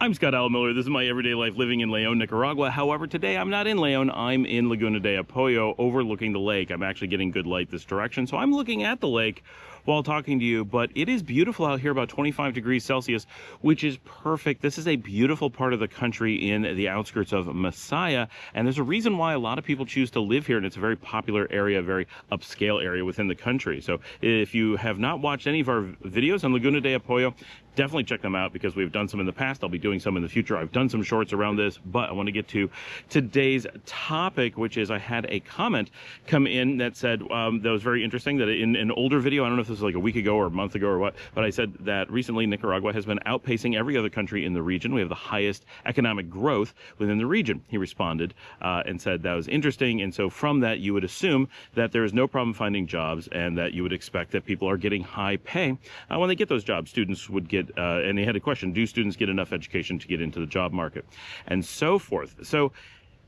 I'm Scott Al Miller. This is my everyday life living in León, Nicaragua. However, today I'm not in León. I'm in Laguna de Apoyo overlooking the lake. I'm actually getting good light this direction, so I'm looking at the lake while talking to you, but it is beautiful out here, about 25 degrees Celsius, which is perfect. This is a beautiful part of the country in the outskirts of Masaya, and there's a reason why a lot of people choose to live here, and it's a very popular area, a very upscale area within the country. So if you have not watched any of our videos on Laguna de Apoyo, definitely check them out because we've done some in the past. I'll be doing some in the future. I've done some shorts around this, but I want to get to today's topic, which is I had a comment come in that said that was very interesting, that in an older video, I don't know if this was like a week ago or a month ago or what, but I said that recently Nicaragua has been outpacing every other country in the region. We have the highest economic growth within the region. He responded and said that was interesting, and so from that you would assume that there is no problem finding jobs and that you would expect that people are getting high pay when they get those jobs. Students would get and he had a question, do students get enough education to get into the job market, and so forth. So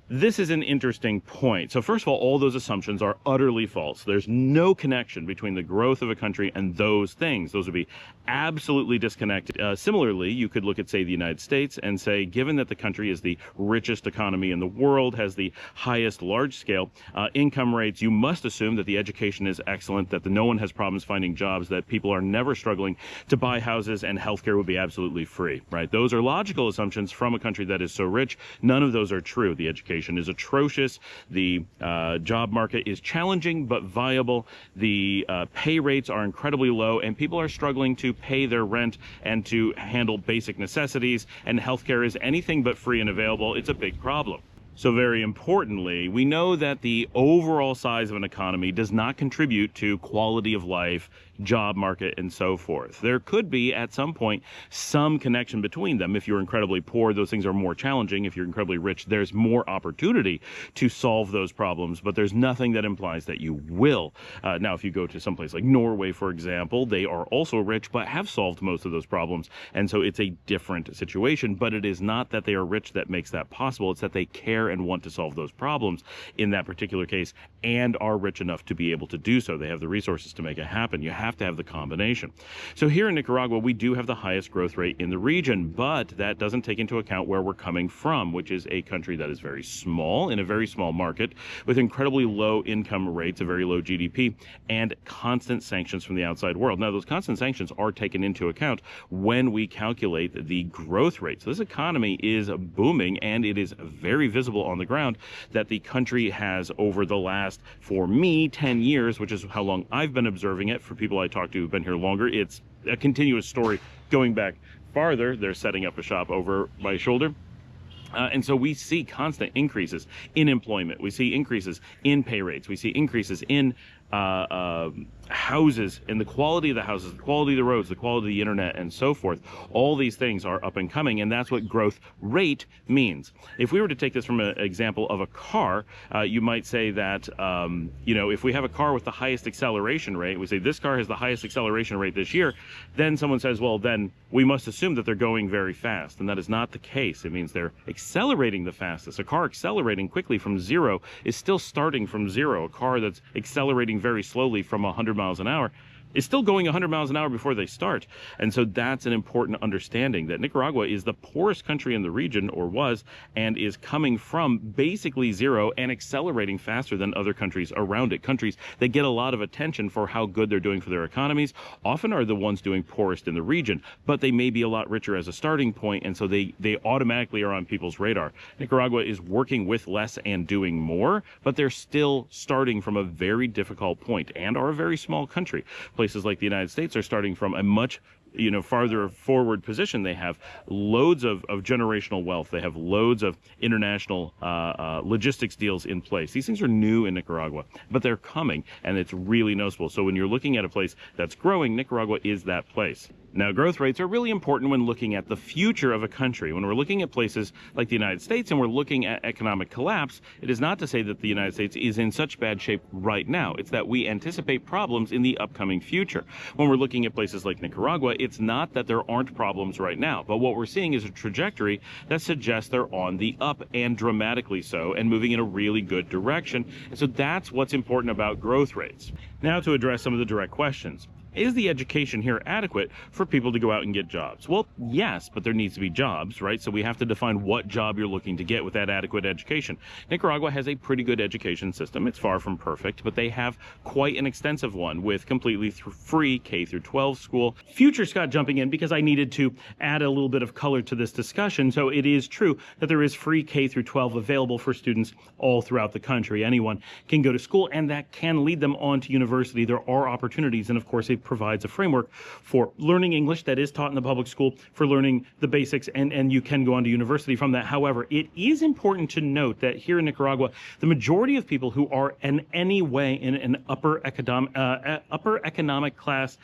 this is an interesting point. So first of all those assumptions are utterly false. There's no connection between the growth of a country and those things. Those would be absolutely disconnected. Similarly, you could look at, say, the United States and say, given that the country is the richest economy in the world, has the highest large-scale income rates, you must assume that the education is excellent, that no one has problems finding jobs, that people are never struggling to buy houses, and healthcare would be absolutely free, right? Those are logical assumptions from a country that is so rich. None of those are true. The education is atrocious. The job market is challenging but viable. The pay rates are incredibly low, and people are struggling to pay their rent and to handle basic necessities, and healthcare is anything but free and available. It's a big problem. So very importantly, we know that the overall size of an economy does not contribute to quality of life, job market, and so forth. There could be, at some point, some connection between them. If you're incredibly poor, those things are more challenging. If you're incredibly rich, there's more opportunity to solve those problems, but there's nothing that implies that you will. Now, if you go to someplace like Norway, for example, they are also rich, but have solved most of those problems, and so it's a different situation, but it is not that they are rich that makes that possible. It's that they care and want to solve those problems in that particular case and are rich enough to be able to do so. They have the resources to make it happen. You have to have the combination. So here in Nicaragua, we do have the highest growth rate in the region, but that doesn't take into account where we're coming from, which is a country that is very small, in a very small market, with incredibly low income rates, a very low GDP, and constant sanctions from the outside world. Now, those constant sanctions are taken into account when we calculate the growth rate. So this economy is booming, and it is very visible on the ground that the country has, over the last, for me, 10 years, which is how long I've been observing it. For people I talk to who've been here longer, it's a continuous story going back farther. They're setting up a shop over my shoulder. And so we see constant increases in employment. We see increases in pay rates. We see increases in houses, and the quality of the houses, the quality of the roads, the quality of the internet, and so forth. All these things are up and coming, and that's what growth rate means. If we were to take this from an example of a car, you might say that, you know, if we have a car with the highest acceleration rate, we say this car has the highest acceleration rate this year, then someone says, well, then we must assume that they're going very fast, and that is not the case. It means they're accelerating the fastest. A car accelerating quickly from zero is still starting from zero. A car that's accelerating very slowly from 100 miles an hour is still going 100 miles an hour before they start. And so that's an important understanding, that Nicaragua is the poorest country in the region, or was, and is coming from basically zero and accelerating faster than other countries around it. Countries that get a lot of attention for how good they're doing for their economies often are the ones doing poorest in the region, but they may be a lot richer as a starting point, and so they automatically are on people's radar. Nicaragua is working with less and doing more, but they're still starting from a very difficult point and are a very small country. Places like the United States are starting from a much farther forward position. They have loads of generational wealth. They have loads of international logistics deals in place. These things are new in Nicaragua, but they're coming, and it's really noticeable. So when you're looking at a place that's growing, Nicaragua is that place. Now, growth rates are really important when looking at the future of a country. When we're looking at places like the United States and we're looking at economic collapse, it is not to say that the United States is in such bad shape right now. It's that we anticipate problems in the upcoming future. When we're looking at places like Nicaragua, it's not that there aren't problems right now, but what we're seeing is a trajectory that suggests they're on the up, and dramatically so, and moving in a really good direction. And so that's what's important about growth rates. Now, to address some of the direct questions. is the education here adequate for people to go out and get jobs? Well, yes, but there needs to be jobs, right? So we have to define what job you're looking to get with that adequate education. Nicaragua has a pretty good education system. It's far from perfect, but they have quite an extensive one with completely free K through 12 school. Future Scott jumping in because I needed to add a little bit of color to this discussion. So it is true that there is free K through 12 available for students all throughout the country. Anyone can go to school, and that can lead them on to university. There are opportunities, and of course it provides a framework for learning English that is taught in the public school, for learning the basics, and you can go on to university from that. However, it is important to note that here in Nicaragua, the majority of people who are in any way in an upper economic class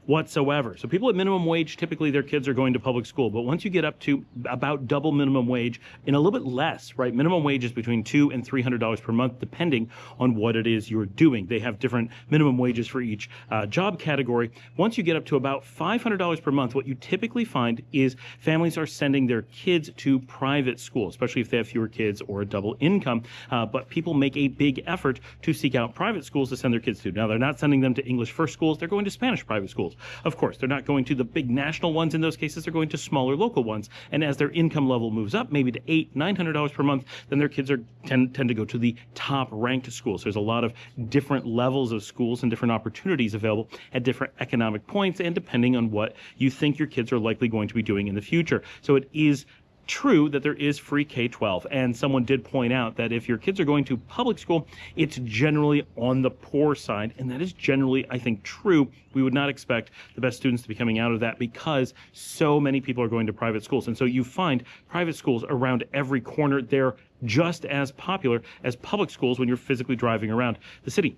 whatsoever. So people at minimum wage, typically their kids are going to public school. But once you get up to about double minimum wage and a little bit less, right? Minimum wage is between $200 and $300 per month, depending on what it is you're doing. They have different minimum wages for each job category. Once you get up to about $500 per month, what you typically find is families are sending their kids to private school, especially if they have fewer kids or a double income. But people make a big effort to seek out private schools to send their kids to. Now, they're not sending them to English first schools. They're going to Spanish private schools. Of course, they're not going to the big national ones. In those cases, they're going to smaller local ones. And as their income level moves up, maybe to $800-900 per month, then their kids tend to go to the top ranked schools. There's a lot of different levels of schools and different opportunities available at different economic points, and depending on what you think your kids are likely going to be doing in the future. So it is true that there is free K-12, and someone did point out that if your kids are going to public school, it's generally on the poor side, and that is generally, I think, true. We would not expect the best students to be coming out of that because so many people are going to private schools. And so you find private schools around every corner. They're just as popular as public schools when you're physically driving around the city.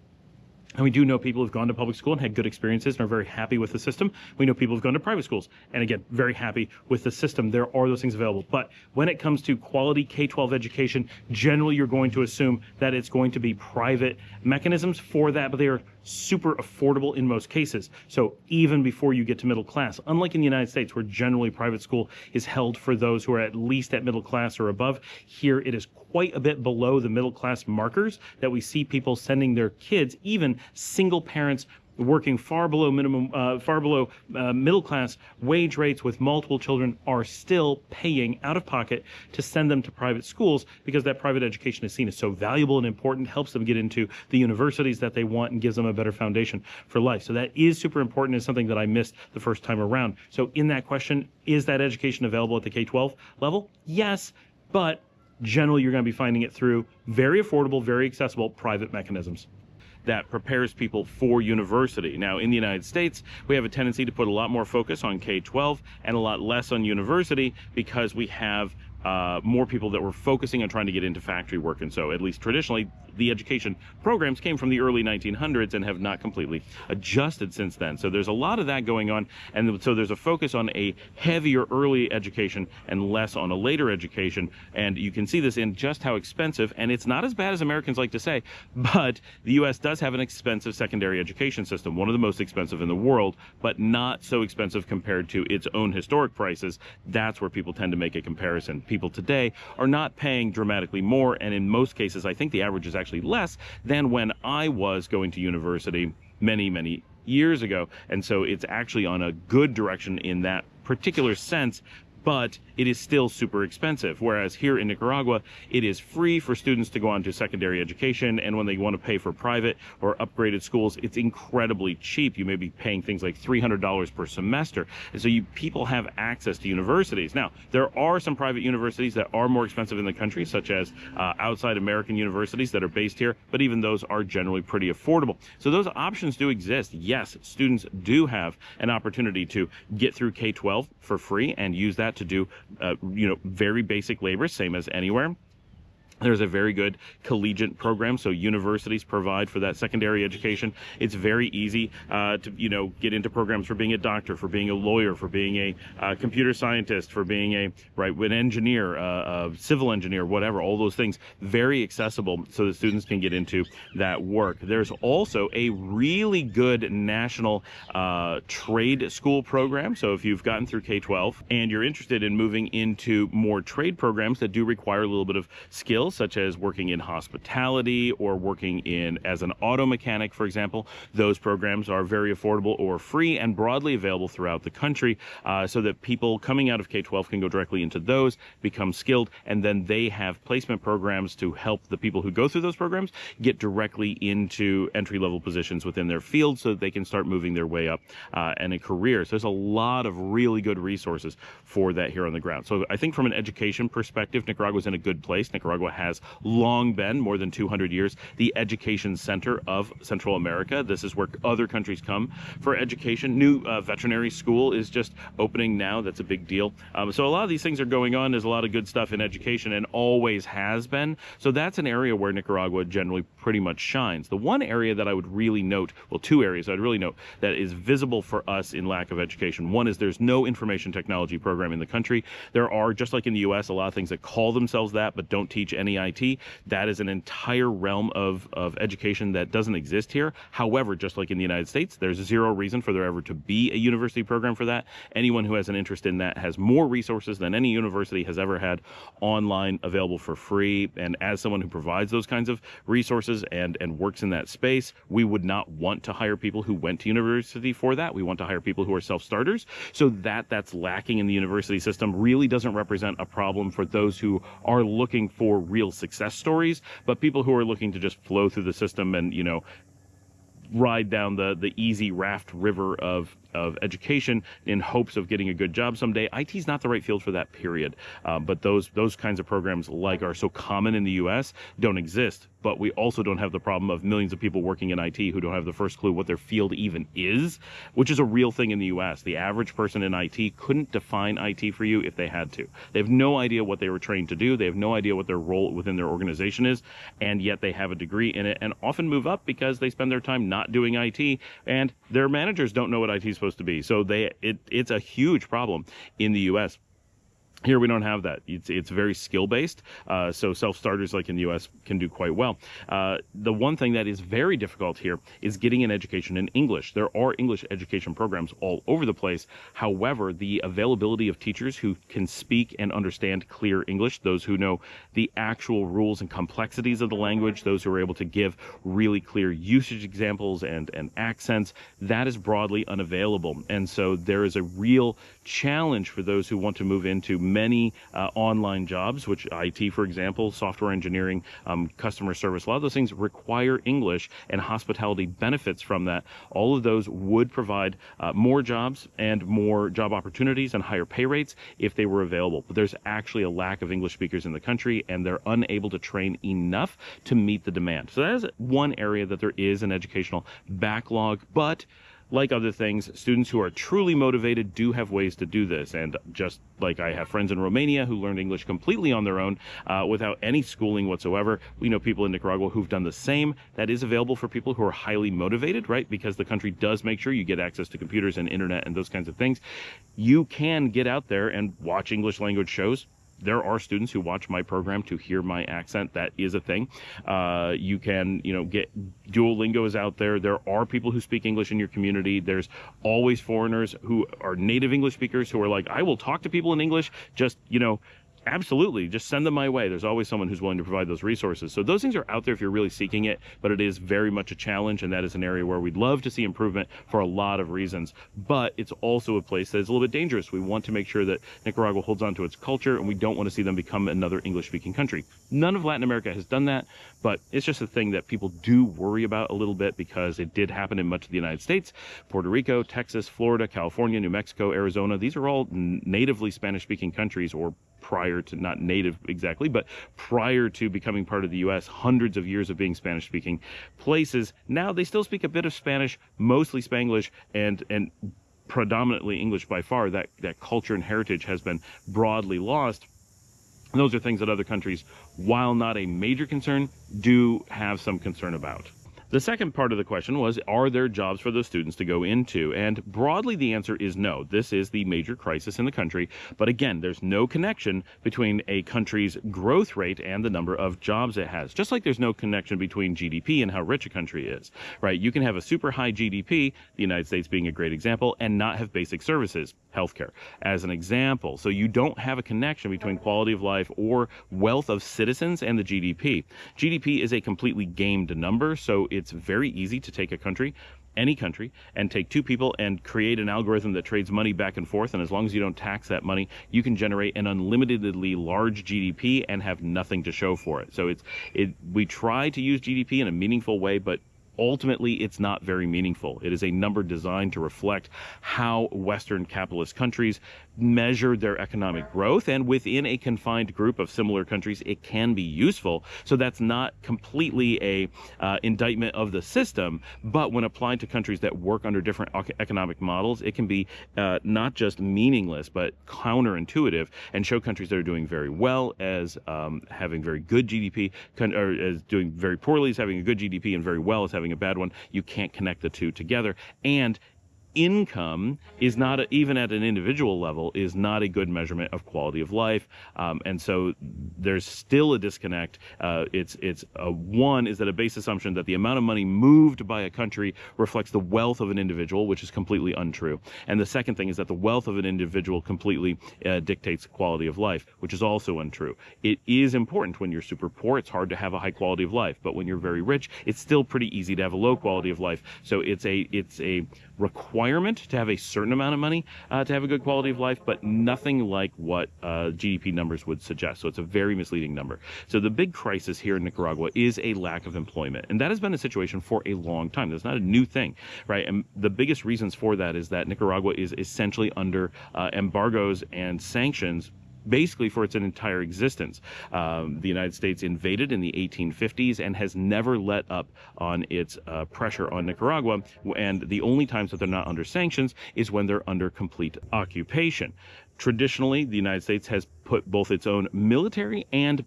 And we do know people who've gone to public school and had good experiences and are very happy with the system. We know people who've gone to private schools and, again, very happy with the system. There are those things available. But when it comes to quality K-12 education, generally you're going to assume that it's going to be private mechanisms for that, but they are super affordable in most cases. So even before you get to middle class, unlike in the United States where generally private school is held for those who are at least at middle class or above, here it is quite a bit below the middle class markers that we see people sending their kids, even single parents working far below middle class wage rates with multiple children are still paying out of pocket to send them to private schools because that private education is seen as so valuable and important, helps them get into the universities that they want and gives them a better foundation for life. So that is super important. It's something that I missed the first time around. So in that question, is that education available at the K-12 level? Yes, but generally you're going to be finding it through very affordable, very accessible private mechanisms that prepares people for university. Now, in the United States, we have a tendency to put a lot more focus on K-12 and a lot less on university because we have more people that were focusing on trying to get into factory work. And so, at least traditionally, the education programs came from the early 1900s and have not completely adjusted since then. So there's a lot of that going on. And so there's a focus on a heavier early education and less on a later education. And you can see this in just how expensive, and it's not as bad as Americans like to say, but the U.S. does have an expensive secondary education system, one of the most expensive in the world, but not so expensive compared to its own historic prices. That's where people tend to make a comparison. People today are not paying dramatically more, and in most cases, I think the average is actually less than when I was going to university many years ago. And so it's actually on a good direction in that particular sense, but it is still super expensive. Whereas here in Nicaragua, it is free for students to go on to secondary education, and when they want to pay for private or upgraded schools, it's incredibly cheap. You may be paying things like $300 per semester. And so people have access to universities. Now, there are some private universities that are more expensive in the country, such as outside American universities that are based here, but even those are generally pretty affordable. So those options do exist. Yes, students do have an opportunity to get through K-12 for free and use that to do very basic labor, same as anywhere. There's a very good collegiate program, so universities provide for that secondary education. It's very easy to, get into programs for being a doctor, for being a lawyer, for being a computer scientist, for being an engineer, a civil engineer, whatever, all those things, very accessible so that students can get into that work. There's also a really good national trade school program. So if you've gotten through K-12 and you're interested in moving into more trade programs that do require a little bit of skill, skills such as working in hospitality or working as an auto mechanic, for example. Those programs are very affordable or free and broadly available throughout the country, so that people coming out of K-12 can go directly into those, become skilled, and then they have placement programs to help the people who go through those programs get directly into entry-level positions within their field so that they can start moving their way up in a career. So there's a lot of really good resources for that here on the ground. So I think from an education perspective, Nicaragua's in a good place. Nicaragua has long been, more than 200 years, the education center of Central America. This is where other countries come for education. New veterinary school is just opening now. That's a big deal. So a lot of these things are going on. There's a lot of good stuff in education and always has been. So that's an area where Nicaragua generally pretty much shines. The one area that I would really note, well, two areas I'd really note that is visible for us in lack of education. One is there's no information technology program in the country. There are, just like in the US, a lot of things that call themselves that but don't teach any IT. That is an entire realm of education that doesn't exist here. However, just like in the United States, there's zero reason for there ever to be a university program for that. Anyone who has an interest in that has more resources than any university has ever had online, available for free. And as someone who provides those kinds of resources and works in that space, we would not want to hire people who went to university for that. We want to hire people who are self-starters. So that's lacking in the university system really doesn't represent a problem for those who are looking for real success stories, but people who are looking to just flow through the system and, you know, ride down the easy raft river of education in hopes of getting a good job someday. IT is not the right field for that, period. But those kinds of programs, like are so common in the US, don't exist. But we also don't have the problem of millions of people working in IT who don't have the first clue what their field even is, which is a real thing in the US. The average person in IT couldn't define IT for you if they had to. They have no idea what they were trained to do. They have no idea what their role within their organization is, and yet they have a degree in it and often move up because they spend their time not doing IT, and their managers don't know what IT is supposed to be. So it's a huge problem in the US. Here we don't have that. It's very skill-based, so self-starters like in the U.S. can do quite well. The one thing that is very difficult here is getting an education in English. There are English education programs all over the place. However, the availability of teachers who can speak and understand clear English, those who know the actual rules and complexities of the language, those who are able to give really clear usage examples and accents, that is broadly unavailable. And so there is a real challenge for those who want to move into many online jobs, which IT, for example, software engineering, customer service, a lot of those things require English, and hospitality benefits from that. All of those would provide more jobs and more job opportunities and higher pay rates if they were available. But there's actually a lack of English speakers in the country, and they're unable to train enough to meet the demand. So that is one area that there is an educational backlog, but like other things, students who are truly motivated do have ways to do this. And just like I have friends in Romania who learned English completely on their own without any schooling whatsoever. We know people in Nicaragua who've done the same. That is available for people who are highly motivated, right? Because the country does make sure you get access to computers and internet and those kinds of things. You can get out there and watch English language shows. There are students who watch my program to hear my accent. That is a thing. You can, get Duolingo is out there. There are people who speak English in your community. There's always foreigners who are native English speakers who are like, I will talk to people in English. Just, absolutely, just send them my way. There's always someone who's willing to provide those resources. So those things are out there if you're really seeking it, but it is very much a challenge, and that is an area where we'd love to see improvement for a lot of reasons. But it's also a place that is a little bit dangerous. We want to make sure that Nicaragua holds on to its culture, and we don't want to see them become another English-speaking country. None of Latin America has done that, but it's just a thing that people do worry about a little bit because it did happen in much of the United States. Puerto Rico, Texas, Florida, California, New Mexico, Arizona, these are all natively Spanish-speaking countries, or prior to, not native exactly, but prior to becoming part of the U.S., hundreds of years of being Spanish-speaking places. Now they still speak a bit of Spanish, mostly Spanglish, and predominantly English by far. That culture and heritage has been broadly lost. And those are things that other countries, while not a major concern, do have some concern about. The second part of the question was, are there jobs for those students to go into? And broadly, the answer is no. This is the major crisis in the country. But again, there's no connection between a country's growth rate and the number of jobs it has. Just like there's no connection between GDP and how rich a country is, right? You can have a super high GDP, the United States being a great example, and not have basic services, healthcare, as an example. So you don't have a connection between quality of life or wealth of citizens and the GDP. GDP is a completely gamed number, so it's very easy to take a country, any country, and take two people and create an algorithm that trades money back and forth, and as long as you don't tax that money, you can generate an unlimitedly large GDP and have nothing to show for it. So we try to use GDP in a meaningful way, but ultimately, it's not very meaningful. It is a number designed to reflect how Western capitalist countries measure their economic growth, and within a confined group of similar countries, it can be useful. So that's not completely a indictment of the system, but when applied to countries that work under different economic models, it can be not just meaningless, but counterintuitive, and show countries that are doing very well as having very good GDP, or as doing very poorly as having a good GDP, and very well as having a bad one. You can't connect the two together. And income is not, even at an individual level, is not a good measurement of quality of life. And so there's still a disconnect. One is that a base assumption that the amount of money moved by a country reflects the wealth of an individual, which is completely untrue. And the second thing is that the wealth of an individual completely dictates quality of life, which is also untrue. It is important when you're super poor, it's hard to have a high quality of life, but when you're very rich, it's still pretty easy to have a low quality of life. So it's a requirement to have a certain amount of money to have a good quality of life, but nothing like what GDP numbers would suggest. So it's a very misleading number. So the big crisis here in Nicaragua is a lack of employment, and that has been a situation for a long time. That's not a new thing, right? And the biggest reasons for that is that Nicaragua is essentially under embargoes and sanctions basically for its entire existence. The United States invaded in the 1850s and has never let up on its pressure on Nicaragua, and the only times that they're not under sanctions is when they're under complete occupation. Traditionally, the United States has put both its own military and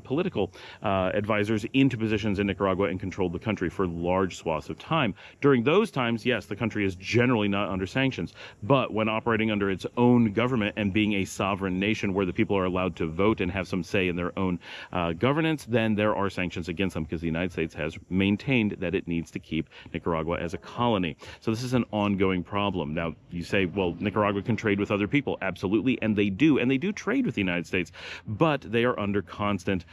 political advisors into positions in Nicaragua and controlled the country for large swaths of time. During those times, yes, the country is generally not under sanctions, but when operating under its own government and being a sovereign nation where the people are allowed to vote and have some say in their own governance, then there are sanctions against them, because the United States has maintained that it needs to keep Nicaragua as a colony. So this is an ongoing problem. Now, you say, well, Nicaragua can trade with other people. Absolutely, and they do trade with the United States, but they are under constant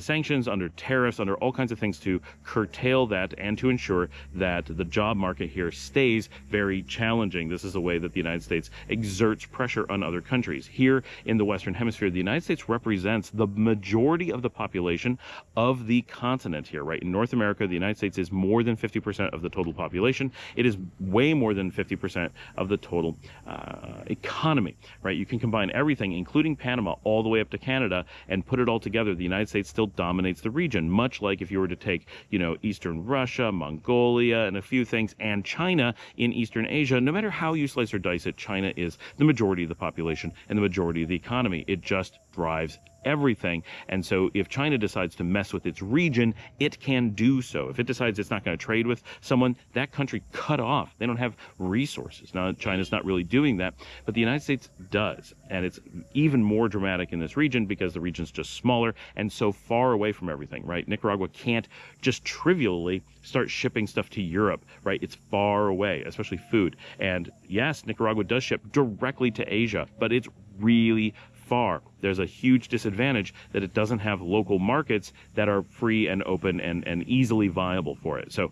sanctions, under tariffs, under all kinds of things to curtail that and to ensure that the job market here stays very challenging. This is a way that the United States exerts pressure on other countries. Here in the Western Hemisphere, the United States represents the majority of the population of the continent here, right? In North America, the United States is more than 50% of the total population. It is way more than 50% of the total economy, right? You can combine everything, including Panama, all the way up to Canada, and put it all together. The United States still dominates the region, much like if you were to take, Eastern Russia, Mongolia, and a few things, and China in Eastern Asia. No matter how you slice or dice it, China is the majority of the population and the majority of the economy. It just drives everything. And so if China decides to mess with its region, it can do so. If it decides it's not going to trade with someone, that country cut off. They don't have resources. Now, China's not really doing that, but the United States does. And it's even more dramatic in this region because the region's just smaller and so far away from everything, right? Nicaragua can't just trivially start shipping stuff to Europe, right? It's far away, especially food. And yes, Nicaragua does ship directly to Asia, but it's really far. There's a huge disadvantage that it doesn't have local markets that are free and open and easily viable for it. So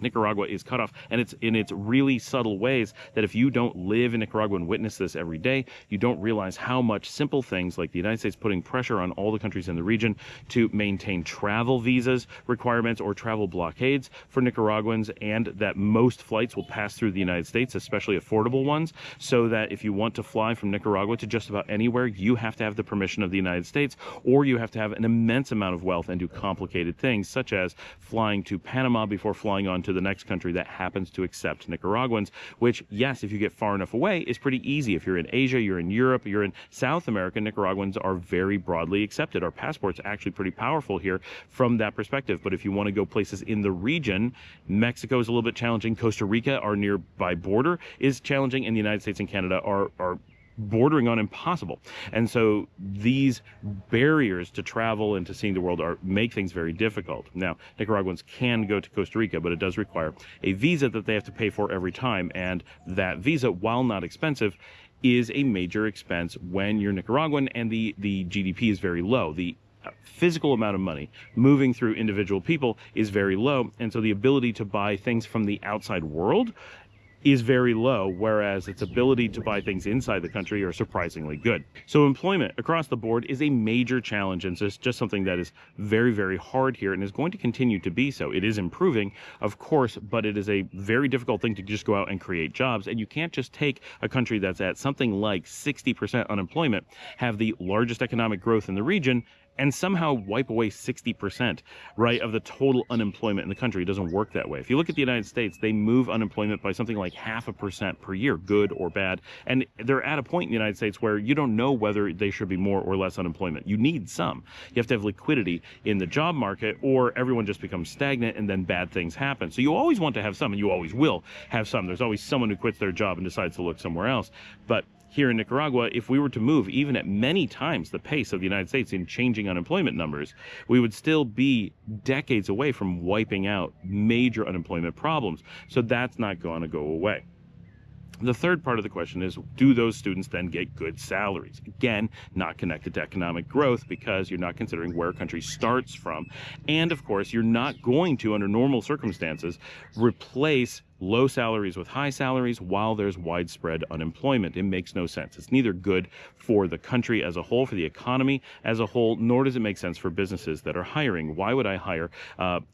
Nicaragua is cut off, and it's in its really subtle ways that if you don't live in Nicaragua and witness this every day, you don't realize how much simple things like the United States putting pressure on all the countries in the region to maintain travel visas requirements or travel blockades for Nicaraguans, and that most flights will pass through the United States, especially affordable ones, so that if you want to fly from Nicaragua to just about anywhere, you have to have the permission of the United States, or you have to have an immense amount of wealth and do complicated things, such as flying to Panama before flying on to to the next country that happens to accept Nicaraguans, which, yes, if you get far enough away, is pretty easy. If you're in Asia, you're in Europe, you're in South America, Nicaraguans are very broadly accepted. Our passport's actually pretty powerful here from that perspective. But if you want to go places in the region, Mexico is a little bit challenging. Costa Rica, our nearby border, is challenging, and the United States and Canada are bordering on impossible. And so these barriers to travel and to seeing the world make things very difficult. Now, Nicaraguans can go to Costa Rica, but it does require a visa that they have to pay for every time. And that visa, while not expensive, is a major expense when you're Nicaraguan and the GDP is very low. The physical amount of money moving through individual people is very low. And so the ability to buy things from the outside world is very low, whereas its ability to buy things inside the country are surprisingly good. So employment across the board is a major challenge, and it's just something that is very, very hard here and is going to continue to be so. It is improving, of course, but it is a very difficult thing to just go out and create jobs, and you can't just take a country that's at something like 60% unemployment, have the largest economic growth in the region, and somehow wipe away 60%, right, of the total unemployment in the country. It doesn't work that way. If you look at the United States, they move unemployment by something like 0.5% per year, good or bad. And they're at a point in the United States where you don't know whether they should be more or less unemployment. You need some. You have to have liquidity in the job market, or everyone just becomes stagnant and then bad things happen. So you always want to have some, and you always will have some. There's always someone who quits their job and decides to look somewhere else. But here in Nicaragua, if we were to move even at many times the pace of the United States in changing unemployment numbers, we would still be decades away from wiping out major unemployment problems. So that's not going to go away. The third part of the question is, do those students then get good salaries? Again, not connected to economic growth, because you're not considering where a country starts from. And of course, you're not going to, under normal circumstances, replace low salaries with high salaries while there's widespread unemployment. It makes no sense. It's neither good for the country as a whole, for the economy as a whole, nor does it make sense for businesses that are hiring. Why would I hire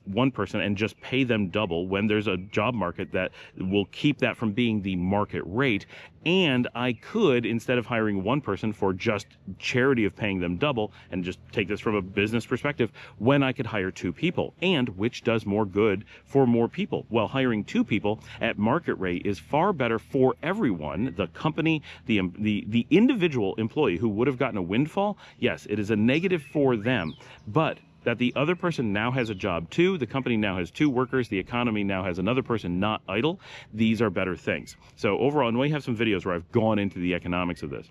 one person and just pay them double when there's a job market that will keep that from being the market rate? And I could, instead of hiring one person for just charity of paying them double, and just take this from a business perspective, when I could hire two people. And which does more good for more people? Well, hiring two people at market rate is far better for everyone. The company, the individual employee who would have gotten a windfall, yes, it is a negative for them, but that the other person now has a job too, the company now has two workers, the economy now has another person not idle. These are better things. So overall, and we have some videos where I've gone into the economics of this.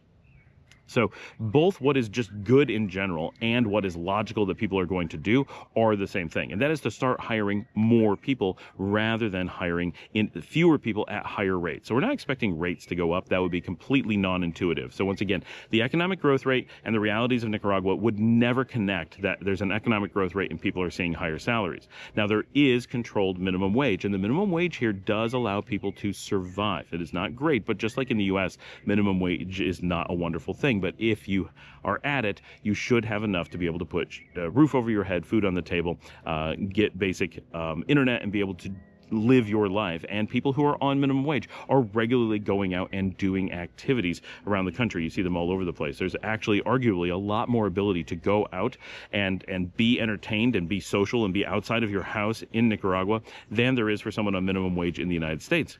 So both what is just good in general and what is logical that people are going to do are the same thing. And that is to start hiring more people rather than hiring in fewer people at higher rates. So we're not expecting rates to go up. That would be completely non-intuitive. So once again, the economic growth rate and the realities of Nicaragua would never connect that there's an economic growth rate and people are seeing higher salaries. Now, there is controlled minimum wage, and the minimum wage here does allow people to survive. It is not great, but just like in the U.S., minimum wage is not a wonderful thing. But if you are at it, you should have enough to be able to put a roof over your head, food on the table, get basic internet, and be able to live your life. And people who are on minimum wage are regularly going out and doing activities around the country. You see them all over the place. There's actually arguably a lot more ability to go out and be entertained and be social and be outside of your house in Nicaragua than there is for someone on minimum wage in the United States.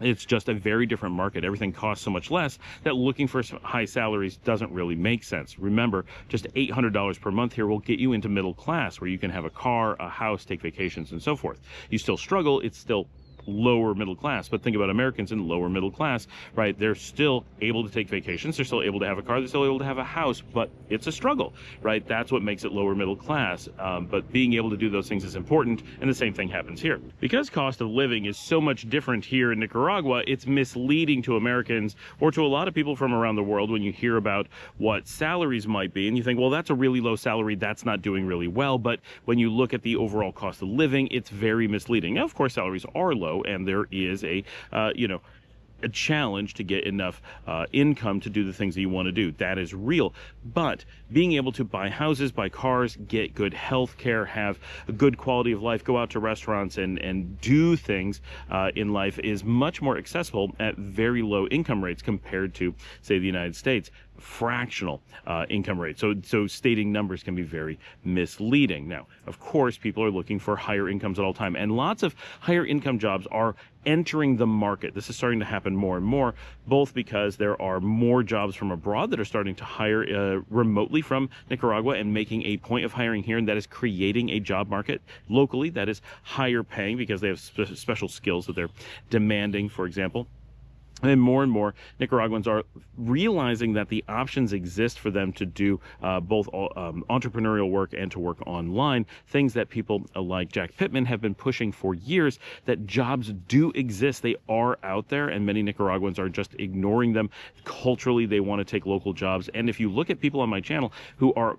It's just a very different market. Everything costs so much less that looking for high salaries doesn't really make sense. Remember, just $800 per month here will get you into middle class, where you can have a car, a house, take vacations, and so forth. You still struggle. It's still lower middle class, but think about Americans in lower middle class, right? They're still able to take vacations, they're still able to have a car, they're still able to have a house, but it's a struggle, right? That's what makes it lower middle class. But being able to do those things is important, and the same thing happens here. Because cost of living is so much different here in Nicaragua, it's misleading to Americans, or to a lot of people from around the world, when you hear about what salaries might be, and you think, well, that's a really low salary, that's not doing really well. But when you look at the overall cost of living, it's very misleading. Now, of course, salaries are low, and there is a challenge to get enough income to do the things that you want to do. That is real. But being able to buy houses, buy cars, get good health care, have a good quality of life, go out to restaurants and do things in life is much more accessible at very low income rates compared to, say, the United States. fractional income rate. So stating numbers can be very misleading. Now, of course, people are looking for higher incomes at all time, and lots of higher income jobs are entering the market. This is starting to happen more and more, both because there are more jobs from abroad that are starting to hire remotely from Nicaragua and making a point of hiring here, and that is creating a job market locally that is higher paying because they have special skills that they're demanding, for example. And more Nicaraguans are realizing that the options exist for them to do both entrepreneurial work and to work online, things that people like Jack Pittman have been pushing for years, that jobs do exist. They are out there, and many Nicaraguans are just ignoring them. Culturally, they want to take local jobs. And if you look at people on my channel who are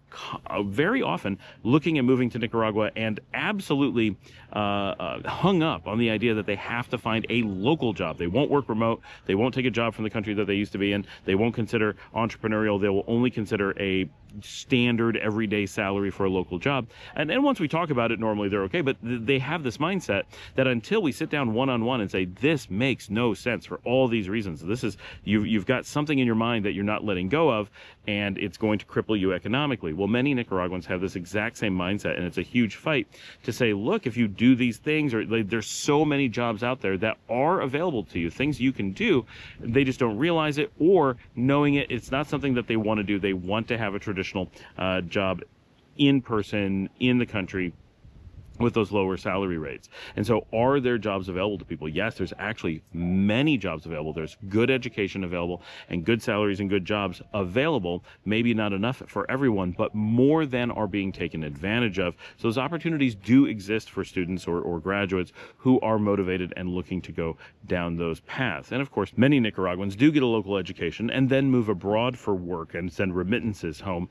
very often looking at moving to Nicaragua and absolutely hung up on the idea that they have to find a local job. They won't work remote. They won't take a job from the country that they used to be in. They won't consider entrepreneurial. They will only consider a standard everyday salary for a local job. And then once we talk about it, normally they're okay. But they have this mindset that until we sit down one-on-one and say, this makes no sense for all these reasons. This is, you've got something in your mind that you're not letting go of, and it's going to cripple you economically. Well, many Nicaraguans have this exact same mindset, and it's a huge fight to say, look, if you do these things, or there's so many jobs out there that are available to you, things you can do, they just don't realize it, or knowing it, it's not something that they want to do. They want to have a traditional job in person in the country with those lower salary rates. And so are there jobs available to people? Yes, there's actually many jobs available. There's good education available and good salaries and good jobs available. Maybe not enough for everyone, but more than are being taken advantage of. So those opportunities do exist for students or graduates who are motivated and looking to go down those paths. And of course, many Nicaraguans do get a local education and then move abroad for work and send remittances home,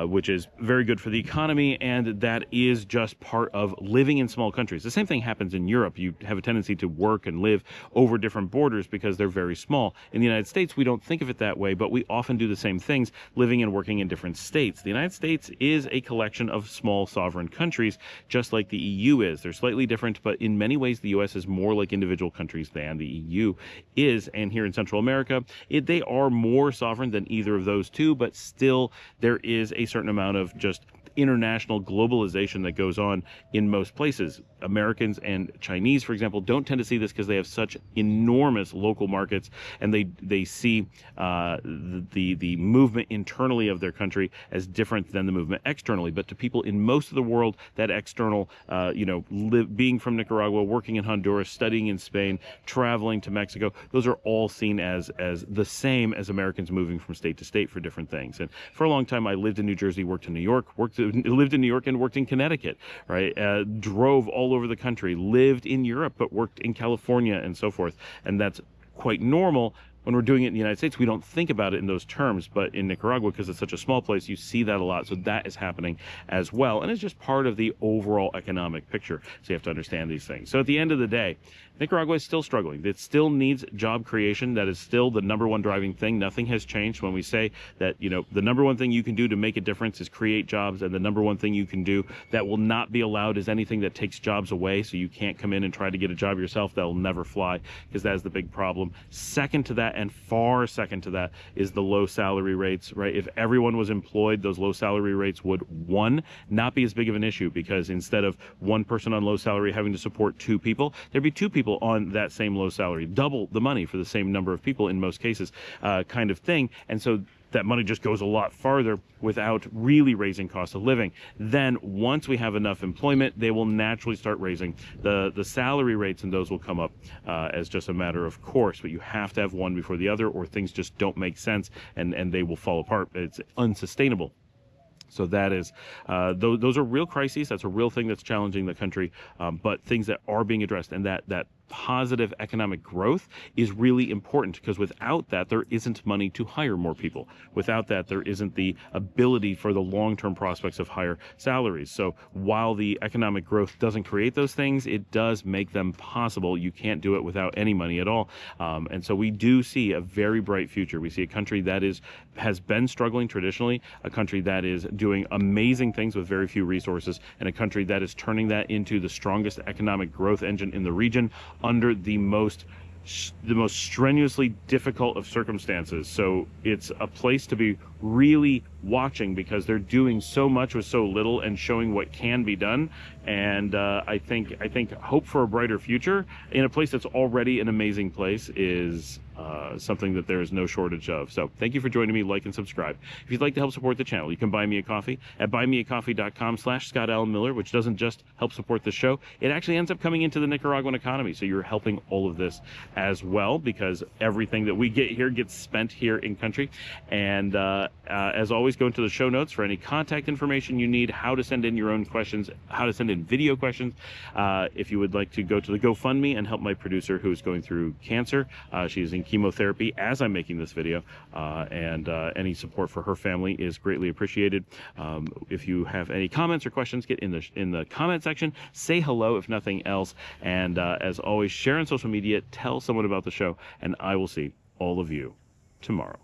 which is very good for the economy, and that is just part of living in small countries. The same thing happens in Europe. You have a tendency to work and live over different borders because they're very small. In the United States, we don't think of it that way, but we often do the same things, living and working in different states. The United States is a collection of small sovereign countries, just like the EU is. They're slightly different, but in many ways, the US is more like individual countries than the EU is. And here in Central America, they are more sovereign than either of those two, but still there is a certain amount of just international globalization that goes on in most places. Americans and Chinese, for example, don't tend to see this because they have such enormous local markets, and they see the movement internally of their country as different than the movement externally. But to people in most of the world, that external, being from Nicaragua, working in Honduras, studying in Spain, traveling to Mexico, those are all seen as the same as Americans moving from state to state for different things. And for a long time, I lived in New Jersey, worked in New York, lived in New York and worked in Connecticut, right? Drove all over the country, lived in Europe, but worked in California and so forth. And that's quite normal. When we're doing it in the United States, we don't think about it in those terms, but in Nicaragua, because it's such a small place, you see that a lot. So that is happening as well. And it's just part of the overall economic picture. So you have to understand these things. So at the end of the day, Nicaragua is still struggling. It still needs job creation. That is still the number one driving thing. Nothing has changed when we say that, the number one thing you can do to make a difference is create jobs, and the number one thing you can do that will not be allowed is anything that takes jobs away. So you can't come in and try to get a job yourself. That will never fly, because that is the big problem. Second to that, and far second to that, is the low salary rates, right? If everyone was employed, those low salary rates would, one, not be as big of an issue, because instead of one person on low salary having to support two people, there'd be two people on that same low salary, double the money for the same number of people in most cases, kind of thing. And so that money just goes a lot farther without really raising cost of living. Then once we have enough employment, they will naturally start raising the salary rates, and those will come up as just a matter of course. But you have to have one before the other, or things just don't make sense, and they will fall apart. It's unsustainable. So that is, those are real crises. That's a real thing that's challenging the country, but things that are being addressed, and that positive economic growth is really important, because without that, there isn't money to hire more people. Without that, there isn't the ability for the long-term prospects of higher salaries. So while the economic growth doesn't create those things, it does make them possible. You can't do it without any money at all. And so we do see a very bright future. We see a country that has been struggling traditionally, a country that is doing amazing things with very few resources, and a country that is turning that into the strongest economic growth engine in the region under the most the most strenuously difficult of circumstances. So it's a place to be really watching, because they're doing so much with so little and showing what can be done. And I think hope for a brighter future in a place that's already an amazing place is something that there is no shortage of. So thank you for joining me. Like and subscribe. If you'd like to help support the channel, you can buy me a coffee at buymeacoffee.com/ScottAllenMiller, which doesn't just help support the show, it actually ends up coming into the Nicaraguan economy. So you're helping all of this as well, because everything that we get here gets spent here in country. And as always, go into the show notes for any contact information you need, how to send in your own questions, how to send in video questions. If you would like to go to the GoFundMe and help my producer who's going through cancer, she's in chemotherapy as I'm making this video, and any support for her family is greatly appreciated. If you have any comments or questions, get in the comment section, say hello if nothing else, and as always, share on social media, tell someone about the show, and I will see all of you tomorrow.